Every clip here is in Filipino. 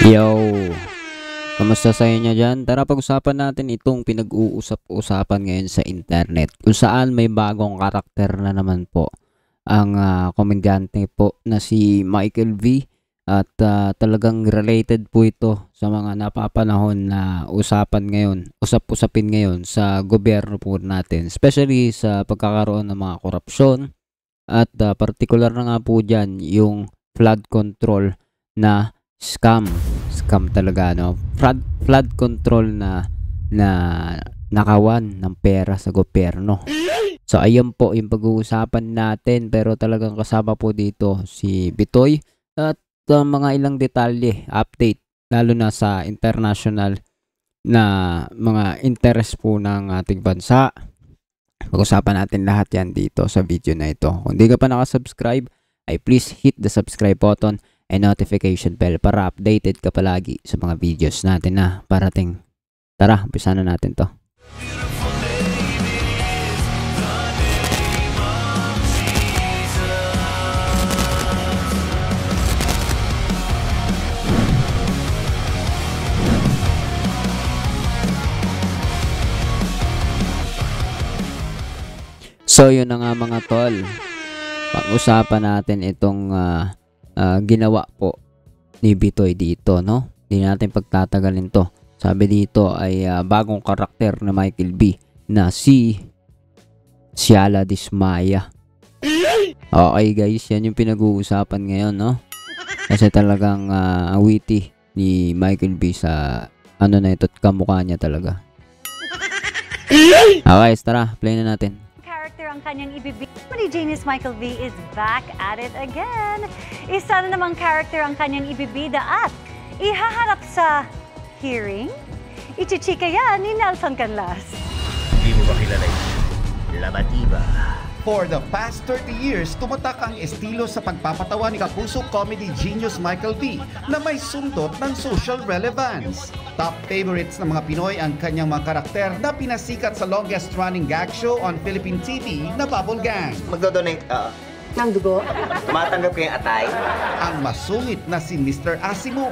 Yo, kamusta sa inyo dyan? Tara pag-usapan natin itong pinag-uusap-usapan ngayon sa internet kung saan may bagong karakter na naman po ang komedyante po na si Michael V at talagang related po ito sa mga napapanahon na usapan ngayon, usap-usapin ngayon sa gobyerno po natin, especially sa pagkakaroon ng mga korupsyon at particular na nga po dyan yung flood control na scam talaga, no? Flood control na nakawan ng pera sa gobyerno. So ayun po yung pag-uusapan natin, pero talagang kasama po dito si Bitoy at mga ilang detalye, update lalo na sa international na mga interest po ng ating bansa. Pag-usapan natin lahat yan dito sa video na ito. Kung di ka pa nakasubscribe, ay please hit the subscribe button and notification bell para updated ka palagi sa mga videos natin na parating. Tara, umpisa na natin to. So yun na nga mga tol, pag-usapan natin itong ginawa po ni Bitoy dito, no? Hindi natin pagtatagalin to. Sabi dito ay bagong karakter na Michael B na si Ciala Dismaya. Okay guys, yan yung pinag-uusapan ngayon, no? Kasi talagang witty ni Michael B sa ano na ito at kamukha niya talaga. Okay, tara, play na natin. Ang kanyang ibibigay ni Janice Michael V is back at it again. Isa na namang character ang kanyang ibibida at ihaharap sa hearing. Ichichika yan ni Nelson Canlas. Hindi mo ba kilala yun? Labatiba. For the past 30 years, tumatak ang estilo sa pagpapatawa ni kapuso comedy genius Michael V na may sundot ng social relevance. Top favorites ng mga Pinoy ang kanyang mga karakter na pinasikat sa longest running gag show on Philippine TV na Bubble Gang. Magdodonate ka. Ng dugo? Tumatanggap kayong atay? Ang masungit na si Mr. Asimo.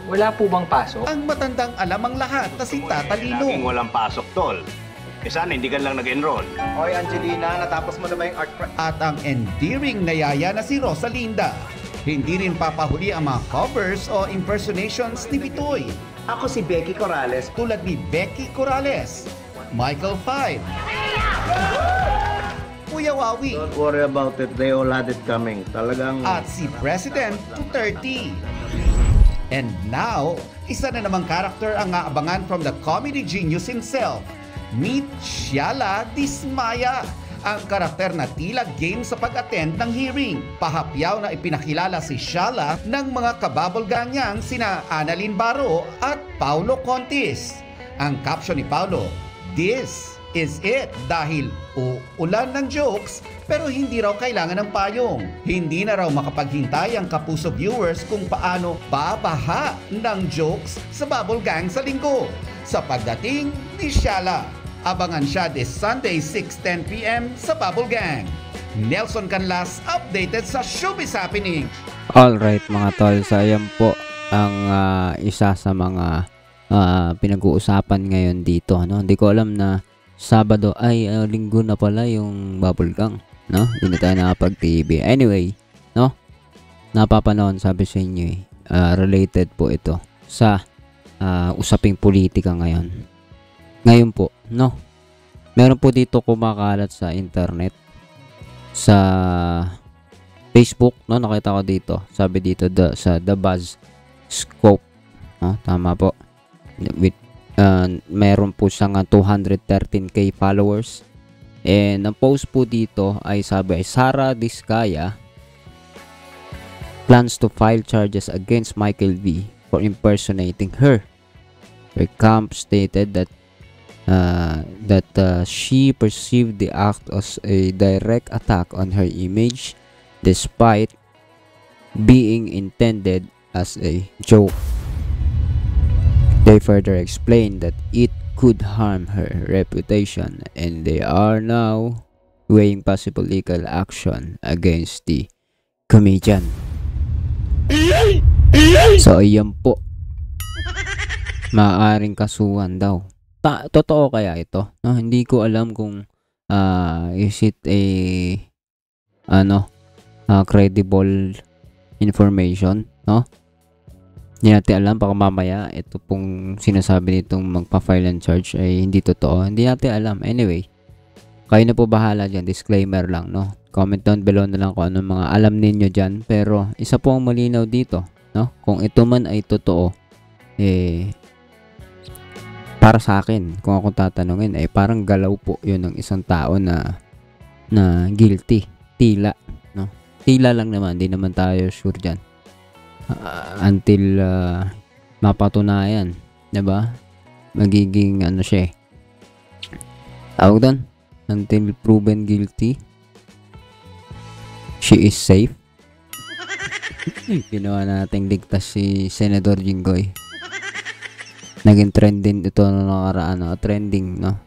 Wala po bang pasok? Ang matandang alam ang lahat na si Tata Lino. Laging walang pasok, tol. Eh sana hindi ka lang nag-enroll. Hoy Angelina, natapos mo na ba yung art At ang endearing na yaya na si Rosalinda. Hindi rin papahuli ang mga covers o impersonations ni Bitoy. Ako si Becky Corrales. Tulad ni Becky Corrales, Michael Five, Kuya Wawi, Don't worry about it, they all had it coming. Talagang... at si President Duterte. And now, isa na namang karakter ang aabangan from the comedy genius himself. Meet Ciala Dismaya, ang karakter na tila game sa pag-attend ng hearing. Pahapyaw na ipinakilala si Ciala ng mga kababulgang niyang sina Annalyn Baro at Paulo Contis. Ang caption ni Paulo, "This is it," dahil uulan ng jokes pero hindi raw kailangan ng payong. Hindi na raw makapaghintay ang kapuso viewers kung paano babaha ng jokes sa Bubble Gang sa linggo. Sa pagdating ni Ciala, abangan siya this Sunday 6:10 PM sa Bubble Gang. Nelson Canlas, updated sa Showbiz Happening. Alright mga tol, so ayan po ang isa sa mga pinag-uusapan ngayon dito, no? Hindi ko alam na Sabado ay linggo na pala yung Bubble Gang, no? Hindi na tayo nakapag-TV. Anyway, no? Napapanood, sabi sa inyo related po ito sa usaping politika ngayon. Ngayon po, no? Meron po dito kumakalat sa internet, sa Facebook, no? Nakita ko dito. Sabi dito sa The Buzz Scope, no? Tama po. With meron po siyang 213k followers. And ang post po dito ay sabi ay Sara Diskaya plans to file charges against Michael V for impersonating her. Her camp stated that she perceived the act as a direct attack on her image despite being intended as a joke. They further explained that it could harm her reputation and they are now weighing possible legal action against the comedian. So ayan po maaaring kasuhan daw. Totoo kaya ito? No, hindi ko alam kung is it a credible information, no? Hindi natin alam, baka mamaya ito pong sinasabi nitong magpa-file and charge ay hindi totoo. Hindi natin alam. Anyway, kayo na po bahala dyan. Disclaimer lang, no? Comment down below na lang kung anong mga alam ninyo dyan. Pero isa po ang malinaw dito, no? Kung ito man ay totoo, para sa akin, kung akong tatanungin, ay parang galaw po yun ng isang tao na guilty. Tila, no? Tila lang naman, hindi naman tayo sure dyan. Until mapatunayan, 'di ba? Magiging siya tawag doon, until proven guilty, she is safe. Ginawa nating ligtas si Senador Jinggoy. Naging trending ito na nakaraan, trending, no?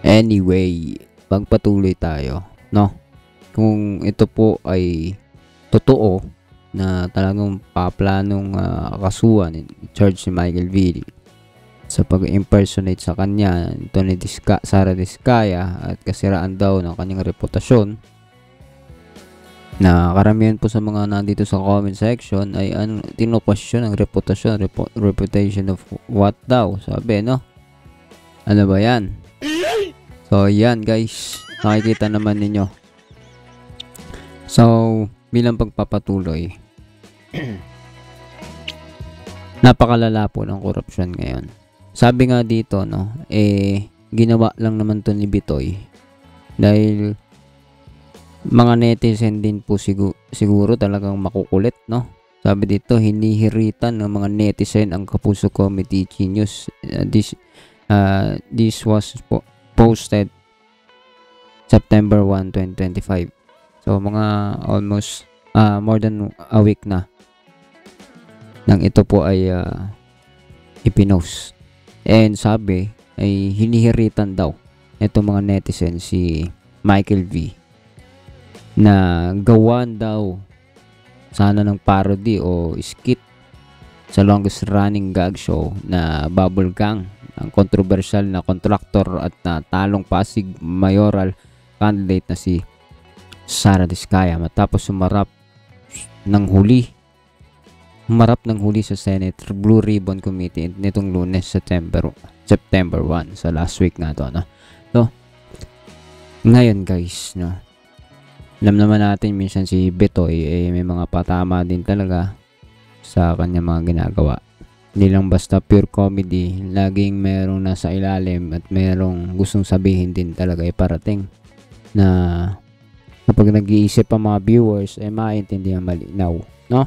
Anyway, pagpatuloy tayo, no? Kung ito po ay totoo na talagang paplanong kasuhan, charge si Michael V sa pag-impersonate sa kanya ito ni Sara Diskaya at kasiraan daw ng kanyang reputasyon, na karamihan po sa mga nandito sa comment section ay tino-question ang reputation of what daw, sabi, no? Ano ba yan? So yan guys, nakikita naman ninyo. So bilang pagpapatuloy, napakalala po ng korupsyon ngayon. Sabi nga dito, no, ginawa lang naman to ni Bitoy dahil mga netizen din po siguro talagang makukulit, no? Sabi dito, hinihiritan ng mga netizen ang Kapuso Committee Genius. This was posted September 1, 2025. So, mga almost more than a week na nang ito po ay ipinost. And sabi, ay hinihiritan daw itong mga netizen si Michael V na gawan daw sana ng parody o skit sa longest running gag show na Bubble Gang, ang kontrobersyal na kontraktor at talong Pasig mayoral candidate na si Sara Diskaya matapos humarap ng huli sa Senate Blue Ribbon Committee nitong Lunes, September 1, sa last week nga to, no? So, ngayon guys, no, alam naman natin minsan si Bitoy may mga patama din talaga sa kanya mga ginagawa. Hindi lang basta pure comedy, laging merong nasa ilalim at merong gustong sabihin din talaga parating na kapag nag-iisip ang mga viewers maintindihan malinaw, no?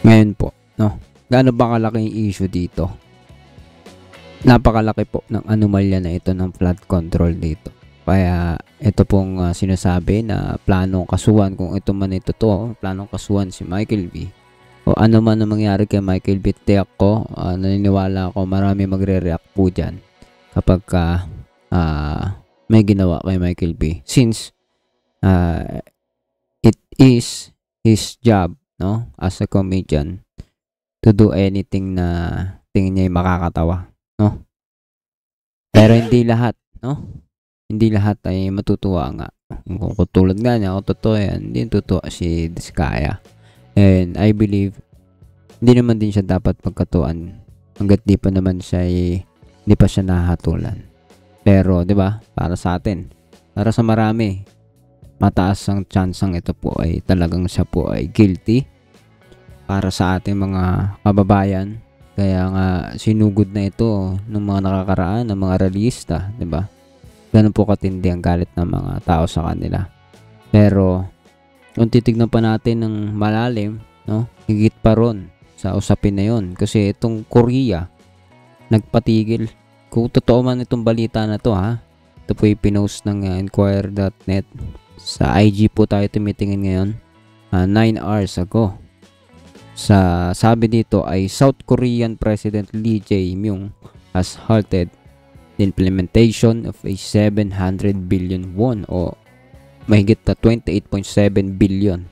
Ngayon po, no, gaano ba kalaking issue dito? Napakalaki po ng anomalya na ito ng flood control dito. Kaya ito pong sinasabi na planong kasuhan, kung ito man ito to, planong kasuhan si Michael V o ano man ang mangyari kay Michael V, tiyak ko, naniniwala ako marami magre-react po dyan kapag may ginawa kay Michael V, since it is his job, no, as a comedian to do anything na tingin niya ay makakatawa, no? Pero hindi lahat, no? Hindi lahat ay matutuwa nga. Kung tulad nga niya, kung totoo yan, hindi totoo si Diskaya. And I believe hindi naman din siya dapat pagkatuan hanggat di pa naman siya hindi pa siya nahatulan. Pero 'di ba, para sa atin, para sa marami, mataas ang tsansang ito po ay talagang siya po ay guilty para sa ating mga kababayan. Kaya nga sinugod na ito ng mga nakakaraan ng mga realista, 'di ba? Ganun po katindi ang galit ng mga tao sa kanila. Pero kung titignan pa natin ng malalim, no, higit pa ron sa usapin na yon, kasi itong Korea nagpatigil. Kung totoo man itong balita na to, ha, ito po pinost ng Inquirer.net. Sa IG po tayo tumitingin ngayon, 9 hours ago. Sabi dito ay South Korean President Lee Jae-myung has halted the implementation of a 700 billion won o mahigit na 28.7 billion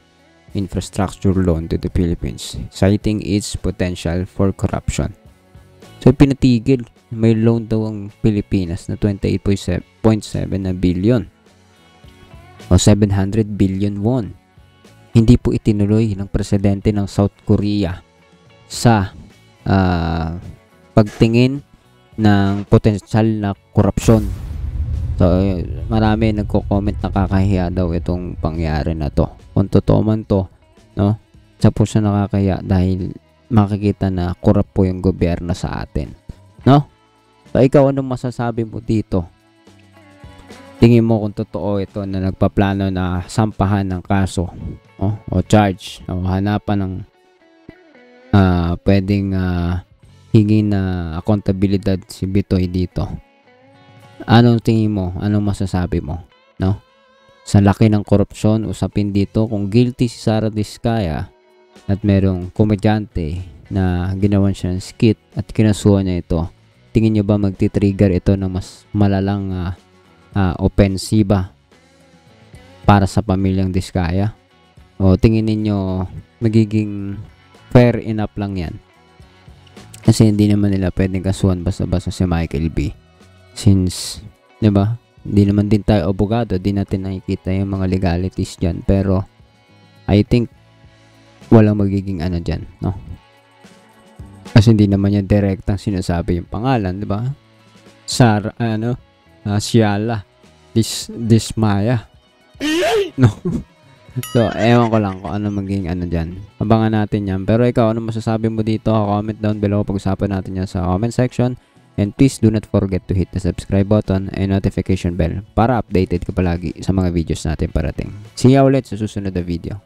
infrastructure loan to the Philippines, citing its potential for corruption. So, pinatigil. May loan daw ang Pilipinas na 28.7 na billion o 700 billion won. Hindi po itinuloy ng presidente ng South Korea sa pagtingin ng potensyal na korupsyon. So, marami nagko-comment na kakahiya daw itong pangyari na to. Kung totoo man to, no? Sa po siya nakakahiya dahil makikita na korap po yung gobyerno sa atin, no? So, ikaw anong masasabi mo dito? Tingin mo kung totoo ito na nagpaplano na sampahan ng kaso o charge o hanapan ng pwedeng hingin na accountability si Bitoy dito. Anong tingin mo? Anong masasabi mo? No? Sa laki ng korupsyon, usapin dito kung guilty si Sara Diskaya at merong komedyante na ginawan siya ng skit at kinasuhan niya ito. Tingin nyo ba magti-trigger ito ng mas malalang opensiba para sa pamilyang Diskaya? O tingin ninyo magiging fair enough lang yan? Kasi hindi naman nila pwedeng kasuhan basta-basta si Michael B. Since, di ba? Hindi naman din tayo abogado, di natin nakikita yung mga legalities dyan. Pero, I think, walang magiging ano dyan, no? Kasi hindi naman niya direktang sinasabi yung pangalan, di ba? Ciala Dismaya. No? So, ewan ko lang kung ano magiging ano dyan. Abangan natin yan. Pero ikaw, ano masasabi mo dito? Comment down below. Pag-usapan natin yan sa comment section. And please do not forget to hit the subscribe button and notification bell para updated ka palagi sa mga videos natin parating. See you ulit sa susunod na video.